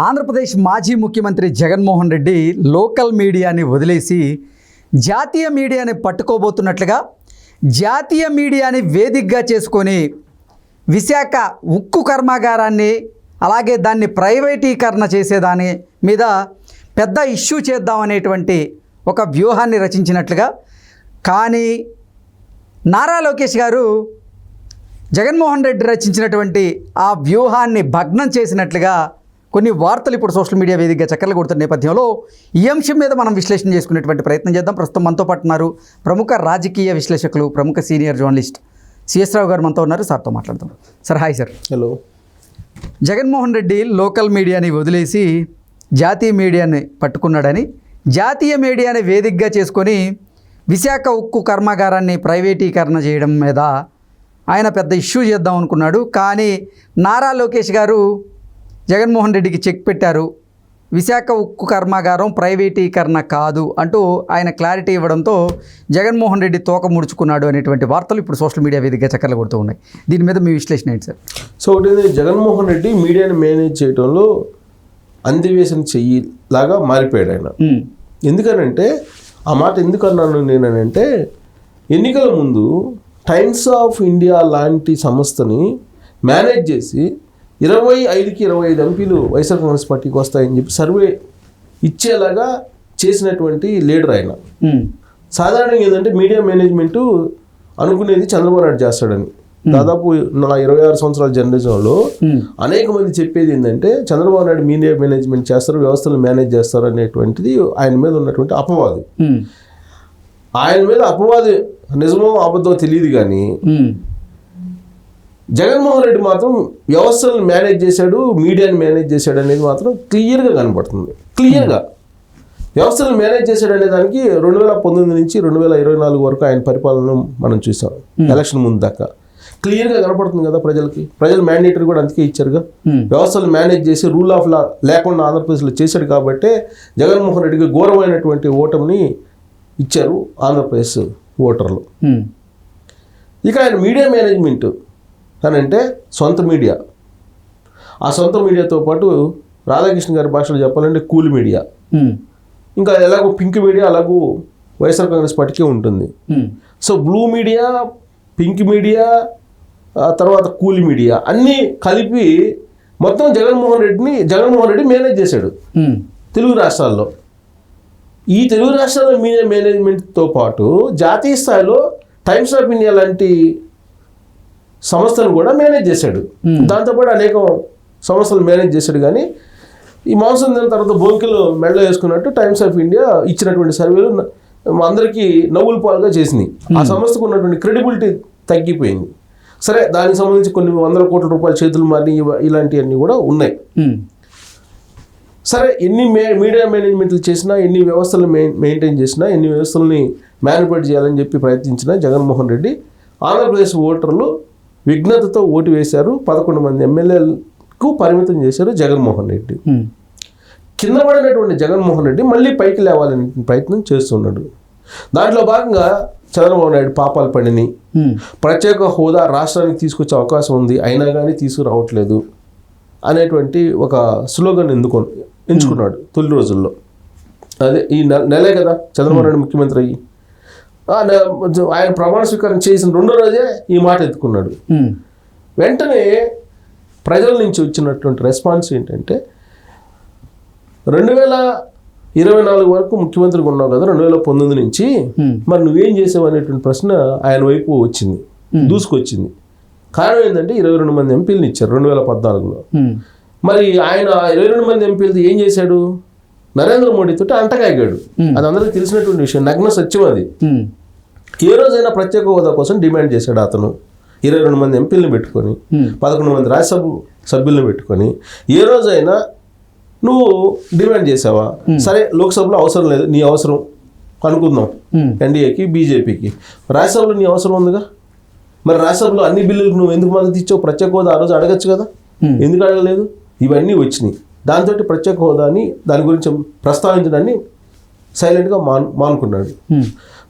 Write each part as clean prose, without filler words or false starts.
ఆంధ్రప్రదేశ్ మాజీ ముఖ్యమంత్రి జగన్మోహన్ రెడ్డి లోకల్ మీడియాని వదిలేసి జాతీయ మీడియాని పట్టుకోబోతున్నట్లుగా జాతీయ మీడియాని వేదికగా చేసుకొని విశాఖ ఉక్కు కర్మాగారాన్ని అలాగే దాన్ని ప్రైవేటీకరణ చేసేదాని మీద పెద్ద ఇష్యూ చేద్దామనేటువంటి ఒక వ్యూహాన్ని రచించినట్లుగా, కానీ నారా లోకేష్ గారు జగన్మోహన్ రెడ్డి రచించినటువంటి ఆ వ్యూహాన్ని భగ్నం చేసినట్లుగా కొన్ని వార్తలు ఇప్పుడు సోషల్ మీడియా వేదికగా చక్కర్లు కొడుతున్న నేపథ్యంలో ఈ అంశం మీద మనం విశ్లేషణ చేసుకునేటువంటి ప్రయత్నం చేద్దాం. ప్రస్తుతం మనతో పాటు ఉన్నారు ప్రముఖ రాజకీయ విశ్లేషకులు, ప్రముఖ సీనియర్ జర్నలిస్ట్ సిఎస్ రావు గారు మనతో ఉన్నారు. సార్తో మాట్లాడదాం. Sir, hi sir. Hello. Jaganmohan Reddy local మీడియాని వదిలేసి జాతీయ మీడియాని పట్టుకున్నాడని, జాతీయ మీడియాని వేదికగా చేసుకొని విశాఖ ఉక్కు కర్మాగారాన్ని ప్రైవేటీకరణ చేయడం మీద ఆయన పెద్ద ఇష్యూ చేద్దాం అనుకున్నాడు. కానీ నారా లోకేష్ గారు జగన్మోహన్ రెడ్డికి చెక్ పెట్టారు. విశాఖ ఉక్కు కర్మాగారం ప్రైవేటీకరణ కాదు అంటూ ఆయన క్లారిటీ ఇవ్వడంతో జగన్మోహన్ రెడ్డి తోక ముడుచుకున్నాడు అనేటువంటి వార్తలు ఇప్పుడు సోషల్ మీడియా వేదికగా చక్కర్లు కొడుతూ ఉన్నాయి. దీని మీద మీ విశ్లేషణ ఏంటి సార్? సో ఒకటి, జగన్మోహన్ రెడ్డి మీడియాని మేనేజ్ చేయడంలో అందివేసిన చెయ్యి లాగా మారిపోయాడు ఆయన. ఎందుకనంటే ఆ మాట ఎందుకు అన్నాను నేనంటే, ఎన్నికల ముందు టైమ్స్ ఆఫ్ ఇండియా లాంటి సంస్థని మేనేజ్ చేసి 25కి 25 ఎంపీలు వైఎస్ఆర్ కాంగ్రెస్ పార్టీకి వస్తాయని చెప్పి సర్వే ఇచ్చేలాగా చేసినటువంటి లీడర్ ఆయన. సాధారణంగా ఏంటంటే మీడియా మేనేజ్మెంటు అనుకునేది చంద్రబాబు నాయుడు చేస్తాడని. దాదాపు నా 26 సంవత్సరాల జర్నలిజంలో అనేక మంది చెప్పేది ఏంటంటే చంద్రబాబు నాయుడు మీడియా మేనేజ్మెంట్ చేస్తారు, వ్యవస్థలు మేనేజ్ చేస్తారు అనేటువంటిది ఆయన మీద ఉన్నటువంటి అపవాదు. ఆయన మీద అపవాదు నిజమో అబద్ధమో తెలియదు, కానీ జగన్మోహన్ రెడ్డి మాత్రం వ్యవస్థలను మేనేజ్ చేశాడు, మీడియాని మేనేజ్ చేశాడు అనేది మాత్రం క్లియర్గా కనపడుతుంది. క్లియర్గా వ్యవస్థలను మేనేజ్ చేశాడు అనే దానికి 2019 నుంచి 2024 వరకు ఆయన పరిపాలన మనం చూసాం. ఎలక్షన్ ముందు దాకా క్లియర్గా కనపడుతుంది కదా ప్రజలకి. ప్రజలు మ్యాండేటరీ కూడా అందుకే ఇచ్చారుగా. వ్యవస్థలు మేనేజ్ చేసి రూల్ ఆఫ్ లా లేకుండా ఆంధ్రప్రదేశ్లో చేశాడు కాబట్టి జగన్మోహన్ రెడ్డికి ఘోరమైనటువంటి ఓటమిని ఇచ్చారు ఆంధ్రప్రదేశ్ ఓటర్లు. ఇక ఆయన మీడియా మేనేజ్మెంట్ అని అంటే సొంత మీడియా, ఆ సొంత మీడియాతో పాటు రాధాకృష్ణ గారి భాషలో చెప్పాలంటే కూల్ మీడియా, ఇంకా ఎలాగో పింక్ మీడియా అలాగూ వైఎస్ఆర్ కాంగ్రెస్ పార్టీకే ఉంటుంది. So blue media, pink media, తర్వాత కూల్ మీడియా అన్నీ కలిపి మొత్తం జగన్మోహన్ రెడ్డి మేనేజ్ చేశాడు తెలుగు రాష్ట్రాల్లో. ఈ తెలుగు రాష్ట్రాల మీడియా మేనేజ్మెంట్తో పాటు జాతీయ స్థాయిలో టైమ్స్ ఆఫ్ ఇండియా లాంటి సంస్థను కూడా మేనేజ్ చేశాడు. దాంతోపాటు అనేక సంస్థలు మేనేజ్ చేశాడు. కానీ ఈ మాంసం తిన్న తర్వాత బోంకిలు మెడలో వేసుకున్నట్టు టైమ్స్ ఆఫ్ ఇండియా ఇచ్చినటువంటి సర్వేలు అందరికీ నవ్వుల పాలుగా చేసినాయి. ఆ సంస్థకు ఉన్నటువంటి క్రెడిబిలిటీ తగ్గిపోయింది. సరే, దానికి సంబంధించి కొన్ని 100 కోట్ల రూపాయల చేతులు మారి ఇలాంటివన్నీ కూడా ఉన్నాయి. సరే, ఎన్ని మీడియా మేనేజ్మెంట్లు చేసినా, ఎన్ని వ్యవస్థలు మెయింటైన్ చేసినా, ఎన్ని వ్యవస్థలని మ్యానిపులేట్ చేయాలని చెప్పి ప్రయత్నించిన జగన్మోహన్ రెడ్డి ఆంధ్రప్రదేశ్ ఓటర్లు విఘ్నతతో ఓటు వేశారు. 11 మంది ఎమ్మెల్యేలకు పరిమితం చేశారు జగన్మోహన్ రెడ్డి. కింద పడినటువంటి జగన్మోహన్ రెడ్డి మళ్ళీ పైకి లేవాలని ప్రయత్నం చేస్తున్నాడు. దాంట్లో భాగంగా చంద్రబాబు నాయుడు పాపాలు పడిని, ప్రత్యేక హోదా రాష్ట్రానికి తీసుకొచ్చే అవకాశం ఉంది, అయినా కానీ తీసుకురావట్లేదు అనేటువంటి ఒక స్లోగన్ ఎంచుకున్నాడు తొలి రోజుల్లో. అదే ఈ నెలే కదా చంద్రబాబు నాయుడు ముఖ్యమంత్రి అయ్యి ఆయన ప్రమాణ స్వీకారం చేసిన 2వ రోజే ఈ మాట ఎత్తుకున్నాడు. వెంటనే ప్రజల నుంచి వచ్చినటువంటి రెస్పాన్స్ ఏంటంటే, 2024 వరకు ముఖ్యమంత్రిగా ఉన్నావు కదా 2019 నుంచి, మరి నువ్వేం చేసావు అనేటువంటి ప్రశ్న ఆయన వైపు వచ్చింది, దూసుకొచ్చింది. కారణం ఏంటంటే 22 మంది ఎంపీలను ఇచ్చారు 2014లో. మరి ఆయన 22 మంది ఎంపీలతో ఏం చేశాడు? నరేంద్ర మోడీతో అంటకాగాడు. అది అందరికీ తెలిసినటువంటి విషయం, నగ్న సత్యం అది. ఏ రోజైనా ప్రత్యేక హోదా కోసం డిమాండ్ చేశాడు అతను 22 మంది ఎంపీలను పెట్టుకొని, 11 మంది రాజ్యసభ సభ్యులను పెట్టుకొని. ఏ రోజైనా నువ్వు డిమాండ్ చేసావా? సరే, లోక్సభలో అవసరం లేదు, నీ అవసరం అనుకుందాం ఎన్డీఏకి బీజేపీకి. రాజ్యసభలో నీ అవసరం ఉందిగా, మరి రాజ్యసభలో అన్ని బిల్లులకు నువ్వు ఎందుకు మద్దతు ఇచ్చావు? ప్రత్యేక హోదా ఆ రోజు అడగచ్చు కదా, ఎందుకు అడగలేదు? ఇవన్నీ వచ్చినాయి. దాంతో ప్రత్యేక హోదాని దాని గురించి ప్రస్తావించడాన్ని సైలెంట్గా మానుకున్నాడు.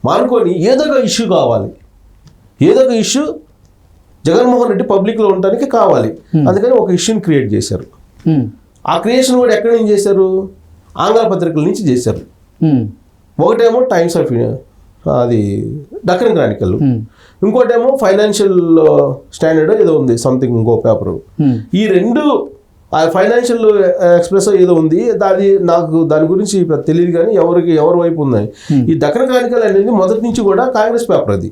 మానుకొని ఏదో ఒక ఇష్యూ కావాలి, ఏదో ఒక ఇష్యూ జగన్మోహన్ రెడ్డి పబ్లిక్లో ఉండడానికి కావాలి. అందుకని ఒక ఇష్యూని క్రియేట్ చేశారు. ఆ క్రియేషన్ కూడా ఎక్కడి నుంచి చేశారు? ఆంగ్ల పత్రికల నుంచి చేశారు. ఒకటేమో టైమ్స్ ఆఫ్ ఇండియా, అది డక్కన్ క్రానికల్, ఇంకోటేమో ఫైనాన్షియల్ స్టాండర్డ్ ఏదో ఉంది సంథింగ్, ఇంకో పేపరు. ఈ రెండు, ఆ ఫైనాన్షియల్ ఎక్స్ప్రెస్ ఏదో ఉంది, నాకు దాని గురించి తెలియదు కానీ ఎవరి వైపు ఉందని. ఈ దక్కన్ క్రానికల్ అనేది మొదటి నుంచి కూడా కాంగ్రెస్ పేపర్ అది.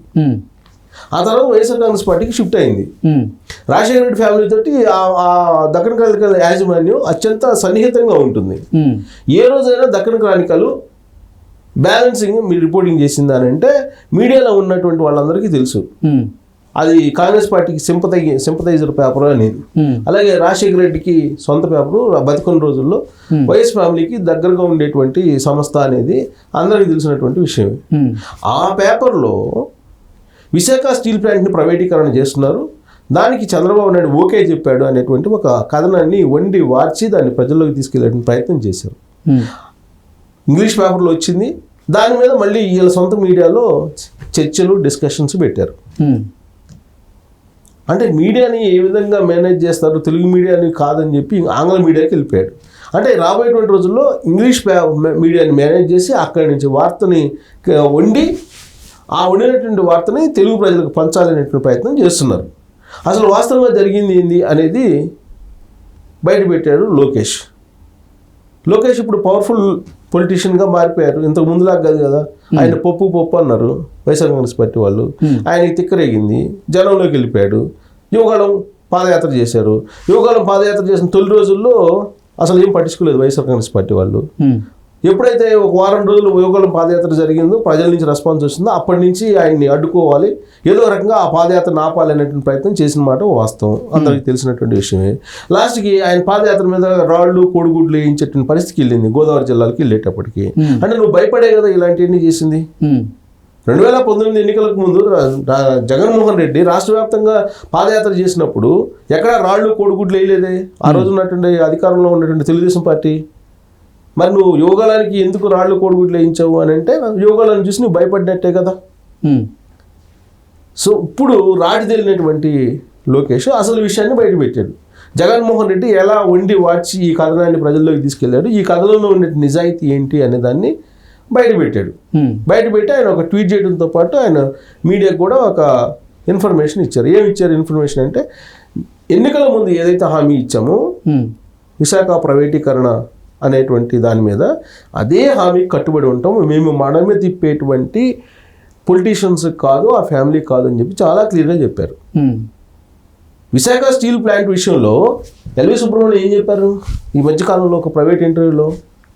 ఆ తర్వాత వైఎస్ఆర్ కాంగ్రెస్ పార్టీకి షిఫ్ట్ అయింది. రాజశేఖర రెడ్డి ఫ్యామిలీ తోటి ఆ దక్కన్ క్రానికల్ యాజమాన్యం అత్యంత సన్నిహితంగా ఉంటుంది. ఏ రోజైనా దక్కన్ క్రానికల్ బ్యాలెన్సింగ్ మీరు రిపోర్టింగ్ చేసింది అని అంటే మీడియాలో ఉన్నటువంటి వాళ్ళందరికీ తెలుసు అది కాంగ్రెస్ పార్టీకి సింపథైజర్ పేపర్ అనేది. అలాగే రాజశేఖర రెడ్డికి సొంత పేపరు బతికొన్న రోజుల్లో వైఎస్ ఫ్యామిలీకి దగ్గరగా ఉండేటువంటి సంస్థ అనేది అందరికీ తెలిసినటువంటి విషయం. ఆ పేపర్లో విశాఖ స్టీల్ ప్లాంట్ని ప్రైవేటీకరణ చేస్తున్నారు, దానికి చంద్రబాబు నాయుడు ఓకే చెప్పాడు అనేటువంటి ఒక కథనాన్ని వండి వార్చి దాన్ని ప్రజల్లోకి తీసుకెళ్లే ప్రయత్నం చేశారు. ఇంగ్లీష్ పేపర్లో వచ్చింది. దాని మీద మళ్ళీ వీళ్ళ సొంత మీడియాలో చర్చలు, డిస్కషన్స్ పెట్టారు. అంటే మీడియాని ఏ విధంగా మేనేజ్ చేస్తారు, తెలుగు మీడియాని కాదని చెప్పి ఆంగ్ల మీడియాకి వెళ్ళిపోయాడు. అంటే రాబోయేటువంటి రోజుల్లో ఇంగ్లీష్ మీడియాని మేనేజ్ చేసి అక్కడి నుంచి వార్తని వండి ఆ వండినటువంటి వార్తని తెలుగు ప్రజలకు పంచాలనేటువంటి ప్రయత్నం చేస్తున్నారు. అసలు వాస్తవంగా జరిగింది ఏంది అనేది బయటపెట్టాడు లోకేష్. ఇప్పుడు పవర్ఫుల్ పొలిటీషియన్గా మారిపోయారు. ఇంతకు ముందులాగా కాదు కదా, ఆయన పప్పు అన్నారు వైఎస్ఆర్ కాంగ్రెస్ పార్టీ వాళ్ళు. ఆయనకి తిక్కరేగింది, జనంలోకి వెళ్ళిపోయాడు. యువగాళం పాదయాత్ర చేశారు. యువగాళం పాదయాత్ర చేసిన తొలి రోజుల్లో అసలు ఏం పట్టించుకోలేదు వైఎస్ఆర్ కాంగ్రెస్ పార్టీ వాళ్ళు. ఎప్పుడైతే ఒక వారం రోజులు యువగాళం పాదయాత్ర జరిగిందో, ప్రజల నుంచి రెస్పాన్స్ వచ్చిందో, అప్పటి నుంచి ఆయన్ని అడ్డుకోవాలి, ఏదో రకంగా ఆ పాదయాత్రను ఆపాలి అనేటువంటి ప్రయత్నం చేసిన మాట వాస్తవం, అందరికీ తెలిసినటువంటి విషయమే. లాస్ట్కి ఆయన పాదయాత్ర మీద రాళ్ళు, కోడిగుడ్లు వేయించేటువంటి పరిస్థితికి వెళ్ళింది గోదావరి జిల్లాకి వెళ్ళేటప్పటికి. అంటే నువ్వు భయపడే కదా ఇలాంటివన్నీ చేసింది. 2019 ఎన్నికలకు ముందు జగన్మోహన్ రెడ్డి రాష్ట్ర వ్యాప్తంగా పాదయాత్ర చేసినప్పుడు ఎక్కడ రాళ్ళు, కోడిగుడ్లు వేయలేదే ఆ రోజు ఉన్నటువంటి అధికారంలో ఉన్నటువంటి తెలుగుదేశం పార్టీ. మరి నువ్వు యోగాలకి ఎందుకు రాళ్ళు, కోడిగుడ్లు వేయించావు అని అంటే యోగాలను చూసి నువ్వు భయపడినట్టే కదా. సో ఇప్పుడు రాజుదేలినటువంటి లోకేష్ అసలు విషయాన్ని బయటపెట్టాడు. జగన్మోహన్ రెడ్డి ఎలా వండి వార్చి ఈ కథనాన్ని ప్రజల్లోకి తీసుకెళ్లాడు, ఈ కథనంలో ఉండే నిజాయితీ ఏంటి అనే దాన్ని బయటపెట్టాడు. బయటపెట్టి ఆయన ఒక ట్వీట్ చేయడంతో పాటు ఆయన మీడియాకు కూడా ఒక ఇన్ఫర్మేషన్ ఇచ్చారు. ఏమి ఇచ్చారు ఇన్ఫర్మేషన్ అంటే, ఎన్నికల ముందు ఏదైతే హామీ ఇచ్చామో విశాఖ ప్రైవేటీకరణ అనేటువంటి దాని మీద అదే హామీకి కట్టుబడి ఉంటాం, మేము మనమే తిప్పేటువంటి పొలిటీషియన్స్ కాదు, ఆ ఫ్యామిలీ కాదు అని చెప్పి చాలా క్లియర్గా చెప్పారు. విశాఖ స్టీల్ ప్లాంట్ విషయంలో ఎల్వి సుబ్రహ్మణ్యం ఏం చెప్పారు ఈ మధ్యకాలంలో ఒక ప్రైవేట్ ఇంటర్వ్యూలో,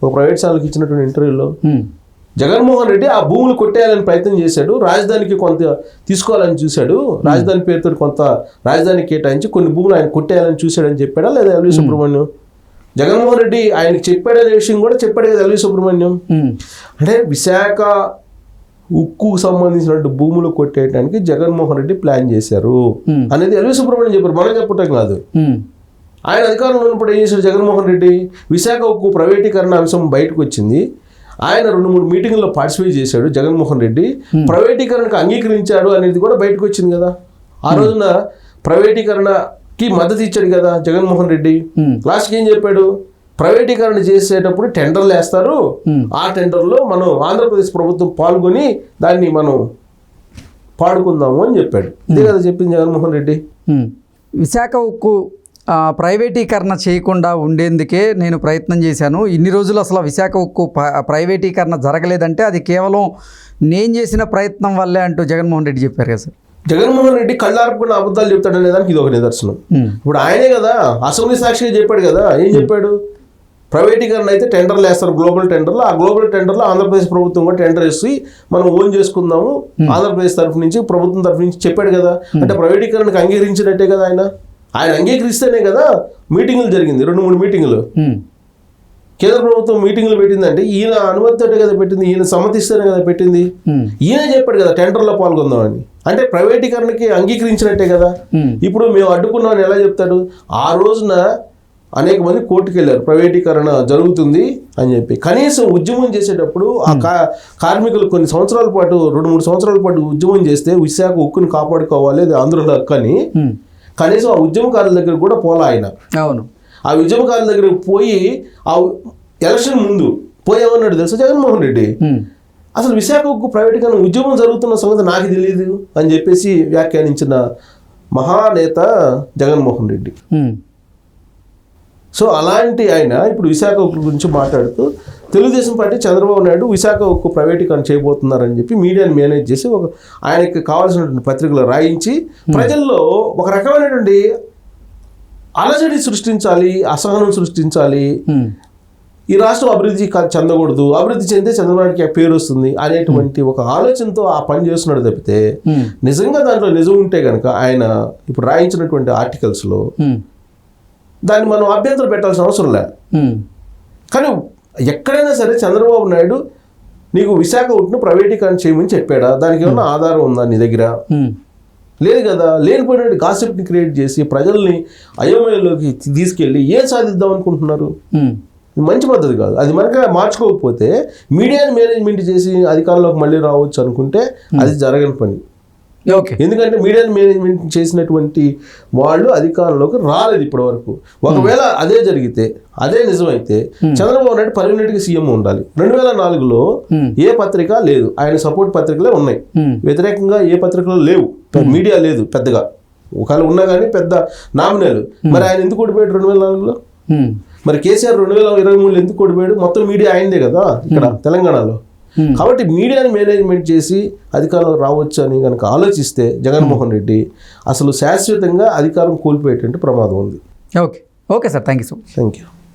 ఒక ప్రైవేట్ ఛానల్కి ఇచ్చినటువంటి ఇంటర్వ్యూలో, జగన్మోహన్ రెడ్డి ఆ భూములు కొట్టేయాలని ప్రయత్నం చేశాడు, రాజధానికి కొంత తీసుకోవాలని చూశాడు, రాజధాని పేరుతో కొంత రాజధాని కేటాయించి కొన్ని భూములు ఆయన కొట్టేయాలని చూశాడని చెప్పాడా లేదా ఎల్వి సుబ్రహ్మణ్యం? జగన్మోహన్ రెడ్డి ఆయనకి చెప్పాడనే విషయం కూడా చెప్పాడు కదా ఎల్వి సుబ్రహ్మణ్యం. అంటే విశాఖ ఉక్కు సంబంధించినట్టు భూములు కొట్టేయడానికి జగన్మోహన్ రెడ్డి ప్లాన్ చేశారు అనేది ఎల్వి సుబ్రహ్మణ్యం చెప్పారు, మనం చెప్పటం కాదు. ఆయన అధికారంలో ఉన్నప్పుడు ఏం చేశాడు జగన్మోహన్ రెడ్డి? విశాఖ ఉక్కు ప్రైవేటీకరణ అంశం బయటకు వచ్చింది, ఆయన 2-3 మీటింగ్లో పార్టిసిపేట్ చేశాడు జగన్మోహన్ రెడ్డి, ప్రైవేటీకరణకు అంగీకరించాడు అనేది కూడా బయటకు వచ్చింది కదా. ఆ రోజున ప్రైవేటీకరణకి మద్దతు ఇచ్చాడు కదా జగన్మోహన్ రెడ్డి. లాస్ట్కి ఏం చెప్పాడు? ప్రైవేటీకరణ చేసేటప్పుడు టెండర్లు వేస్తారు, ఆ టెండర్లో మనం ఆంధ్రప్రదేశ్ ప్రభుత్వం పాల్గొని దాన్ని మనం పాడుకుందాము అని చెప్పాడు. ఇదే కదా చెప్పింది జగన్మోహన్ రెడ్డి. విశాఖ ఉక్కు ప్రైవేటీకరణ చేయకుండా ఉండేందుకే నేను ప్రయత్నం చేశాను. ఇన్ని రోజులు అసలు విశాఖ ఉక్కు ప్రైవేటీకరణ జరగలేదంటే అది కేవలం నేను చేసిన ప్రయత్నం వల్లే అంటూ జగన్మోహన్ రెడ్డి చెప్పారు కదా సార్. జగన్మోహన్ రెడ్డి కళ్ళార్పుకున్న అబద్ధాలు చెప్తాడనే దానికి ఇది ఒక నిదర్శనం. ఇప్పుడు ఆయనే కదా అసెంబ్లీ సాక్షిగా చెప్పాడు కదా, ఏం చెప్పాడు? ప్రైవేటీకరణ అయితే టెండర్లు వేస్తారు, గ్లోబల్ టెండర్లు, ఆ గ్లోబల్ టెండర్లో ఆంధ్రప్రదేశ్ ప్రభుత్వం కూడా టెండర్ వేసి మనం ఓన్ చేసుకుందాము ఆంధ్రప్రదేశ్ తరఫు నుంచి, ప్రభుత్వం తరఫు నుంచి చెప్పాడు కదా. అంటే ప్రైవేటీకరణకు అంగీకరించినట్టే కదా ఆయన అంగీకరిస్తేనే కదా మీటింగులు జరిగింది, 2-3 మీటింగులు. కేంద్ర ప్రభుత్వం మీటింగులు పెట్టిందంటే ఈయన అనుమతితోటే కదా పెట్టింది, ఈయన సమ్మతిస్తేనే కదా పెట్టింది. ఈయన చెప్పాడు కదా టెండర్లో పాల్గొందామని, అంటే ప్రైవేటీకరణకి అంగీకరించినట్టే కదా. ఇప్పుడు మేము అడ్డుకున్నామని ఎలా చెప్తాడు? ఆ రోజున అనేక మంది కోర్టుకు వెళ్ళారు ప్రైవేటీకరణ జరుగుతుంది అని చెప్పి. కనీసం ఉద్యమం చేసేటప్పుడు ఆ కార్మికులు కొన్ని సంవత్సరాల పాటు 2-3 సంవత్సరాల పాటు ఉద్యమం చేస్తే విశాఖ ఉక్కుని కాపాడుకోవాలి, అది ఆంధ్రుల హక్కు అని, కనీసం ఆ ఉద్యమకారుల దగ్గర కూడా పోలా ఆయన. అవును. ఆ ఉద్యమకారుల దగ్గరికి పోయి ఆ ఎలక్షన్ ముందు పోయేమన్నాడు తెలుసా జగన్మోహన్ రెడ్డి, అసలు విశాఖ ఉక్కు ప్రైవేటీకరణ ఉద్యమం జరుగుతున్న సంగతి నాకు తెలియదు అని చెప్పేసి వ్యాఖ్యానించిన మహానేత జగన్మోహన్ రెడ్డి. సో అలాంటి ఆయన ఇప్పుడు విశాఖ ఉక్కు గురించి మాట్లాడుతూ తెలుగుదేశం పార్టీ చంద్రబాబు నాయుడు విశాఖ ఉక్కు ప్రైవేటీకరణ చేయబోతున్నారని చెప్పి మీడియాని మేనేజ్ చేసి ఆయనకి కావాల్సినటువంటి పత్రికలు రాయించి ప్రజల్లో ఒక రకమైనటువంటి అలజడి సృష్టించాలి, అసహనం సృష్టించాలి, ఈ రాష్ట్రం అభివృద్ధి చెందకూడదు, అభివృద్ధి చెందితే చంద్రబాబుకి పేరు వస్తుంది అనేటువంటి ఒక ఆలోచనతో ఆ పని చేస్తున్నాడు తప్పితే నిజంగా దాంట్లో నిజం ఉంటే కనుక ఆయన ఇప్పుడు రాయించినటువంటి ఆర్టికల్స్లో దాన్ని మనం అభ్యంతరం పెట్టాల్సిన అవసరం లేదు. కానీ ఎక్కడైనా సరే చంద్రబాబు నాయుడు నీకు విశాఖ ఉక్కును ప్రైవేటీకరణ చేయమని చెప్పాడా? దానికి ఏమన్నా ఆధారం ఉందా నీ దగ్గర? లేదు కదా. లేనిపోయినటువంటి గాసిప్ని క్రియేట్ చేసి ప్రజల్ని అయోమయంలోకి తీసుకెళ్ళి ఏం సాధిద్దాం అనుకుంటున్నారు? మంచి పద్ధతి కాదు. అది మనకి మార్చుకోకపోతే మీడియాని మేనేజ్మెంట్ చేసి అధికారంలోకి మళ్ళీ రావచ్చు అనుకుంటే అది జరగని పని. ఓకే, ఎందుకంటే మీడియాని మేనేజ్మెంట్ చేసినటువంటి వాళ్ళు అధికారంలోకి రాలేదు ఇప్పటి వరకు. ఒకవేళ అదే జరిగితే, అదే నిజమైతే చంద్రబాబు నాయుడు పర్మనెంట్గా సీఎం ఉండాలి. 2004లో ఏ పత్రిక లేదు, ఆయన సపోర్ట్ పత్రికలే ఉన్నాయి, వ్యతిరేకంగా ఏ పత్రికలు లేవు, మీడియా లేదు పెద్దగా, ఒకవేళ ఉన్నా కానీ పెద్ద నామినేలు. మరి ఆయన ఎందుకు ఓడిపోయాడు 2004లో? మరి కేసీఆర్ 2023లో ఎందుకు ఓడిపోయాడు? మొత్తం మీడియా అయిందే కదా ఇక్కడ తెలంగాణలో. కాబట్టి మీడియాని మేనేజ్మెంట్ చేసి అధికారంలో రావచ్చు అని కనుక ఆలోచిస్తే జగన్మోహన్ రెడ్డి అసలు శాశ్వతంగా అధికారం కోల్పోయేటువంటి ప్రమాదం ఉంది. Okay okay sir, thank you so much. Thank you.